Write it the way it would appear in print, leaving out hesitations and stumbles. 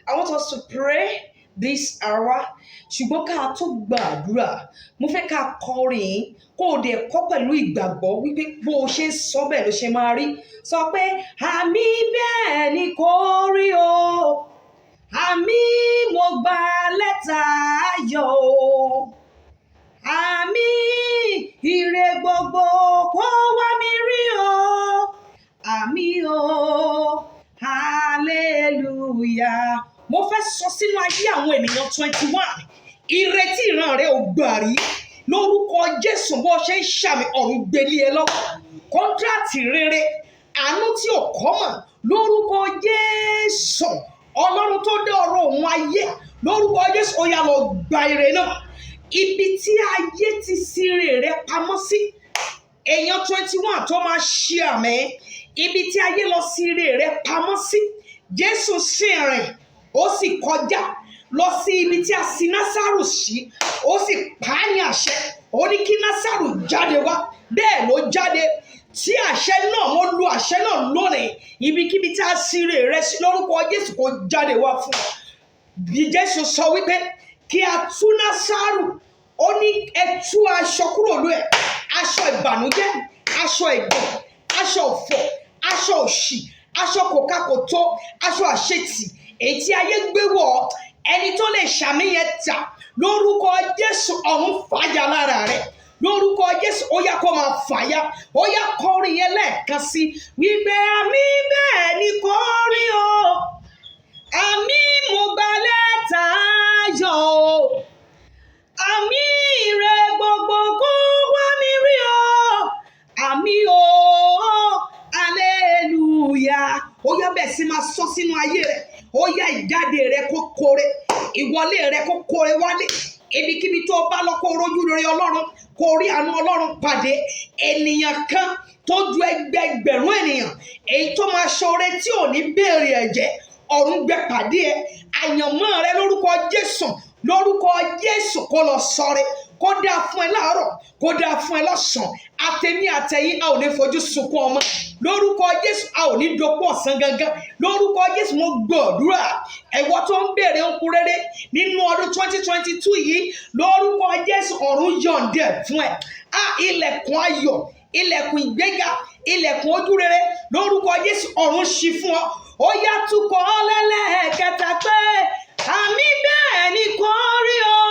I want us to pray this hour. Ṣùgbọ́n ká tó gbàdúrà, mo fẹ́ ká kọrin kó o dẹ̀ kọ́ pẹ̀lú ìgbàgbọ́ wípé bó o ṣe ń sọ bẹ́ẹ̀ ló ṣe máa rí. Sọ pé àmì bẹ́ẹ̀ ni kò rí o. Àmì mo gba lẹ́tà ayọ̀ o. Àmì ire gbogbo kó wá mi rí o. Àmì o. Hallelujah. Mo fẹ́ sọ sínú ayé àwọn ènìyàn 21. Ìrètí ìran rẹ ò gbà rí. Lórúkọ Jésù bó ṣe ń ṣàmì ọ̀run gbélé ẹ lọ́wọ́. Kọ́ńtrátì rere, àánú tí ò kọ́mọ̀. Lórúkọ Jésù, Ọlọ́run tó dá ọ̀rọ̀ òun ayé. Lórúkọ Jésù, ó yá lọ gba ire náà. Ibi tí ayé ti sire rẹ pamọ́ sí. Èèyàn 21 tó máa ṣe àmì. Ibi tí ayé lọ sire rẹ pamọ́ sí. Jésù sì rìn, ó sì kọjá lọ sí ibi tí a sin Násárù sí. Ó sì pa á ní àṣẹ. Ó ní kí Násárù jáde wá. Bẹ́ẹ̀ ló jáde. Tí àṣẹ náà, mo lu àṣẹ náà lónìí. Ibikíbi tí a sire rẹ sí lórúkọ Jésù kó jáde wá fún ọ. Bí Jésù sọ wípé kí a tú Násárù. Ó ní ẹ tú aṣọ kúrò lórí ẹ̀. Aṣọ ìbànújẹ́, aṣọ ẹ̀gàn, aṣọ ọ̀fọ̀, aṣọ òṣì, aṣọ kòkákòtó, aṣọ àṣetì, èyí tí ayé gbé wọ̀. Ẹni tó lè ṣàmì yẹn tà lórúkọ Jésù ọ̀run fàyà lára rẹ̀. Lórúkọ Jésù ó yá kó máa fàyà. Ó yá kọrin yẹn lẹ́ẹ̀kan sí wípé àmì bẹ́ẹ̀ ni kò rí o. Àmì mo gba lẹ́tà ayọ̀ o. Àmì ire gbogbo kó wá mi rí o. Àmì o. Hallelujah. Ó yá bẹ́ẹ̀ sì máa sọ sínú ayé rẹ̀. Ó yá ìjáde rẹ̀ kó kore. Ìwọlé rẹ̀ kó kore wálé. Ibikíbi tó bá lọ kó rojú rere Ọlọ́run, kó rí àánú Ọlọ́run pàdé. Ènìyàn kan tó ju ẹgbẹgbẹ̀rún ènìyàn, èyí tó máa ṣoore tí ò ní béèrè ẹ̀jẹ̀, ọ̀run gbé pàdé ẹ. Àyànmọ́ rẹ lórúkọ Jésù, lórúkọ Jésù kó lọ sọre. Kó dáa fún ẹ láàárọ̀, kó dáa fún ẹ lọ́sàn-án. Àtẹ̀mí àtẹ̀yìn a ò ní fojú sunkún ọmọ. Lórúkọ Jésù a ò ní dopò ọ̀sán gangan. Lórúkọ Jésù mo gbàdúrà. Ẹ̀wọ́ tó ń béèrè ohun rere nínú ọdún 2022 yìí, lórúkọ Jésù ọ̀run yọ̀ǹdẹ̀ fún ẹ. Ilẹ̀kùn ayọ̀, ilẹ̀kùn ìgbéga, ilẹ̀kùn ojú rere, lórúkọ Jésù ọ̀run ṣí fún ọ. Ó yá túkọ̀ lẹ́lẹ́kẹta pé àmì bẹ́ẹ̀ ni kò rí o.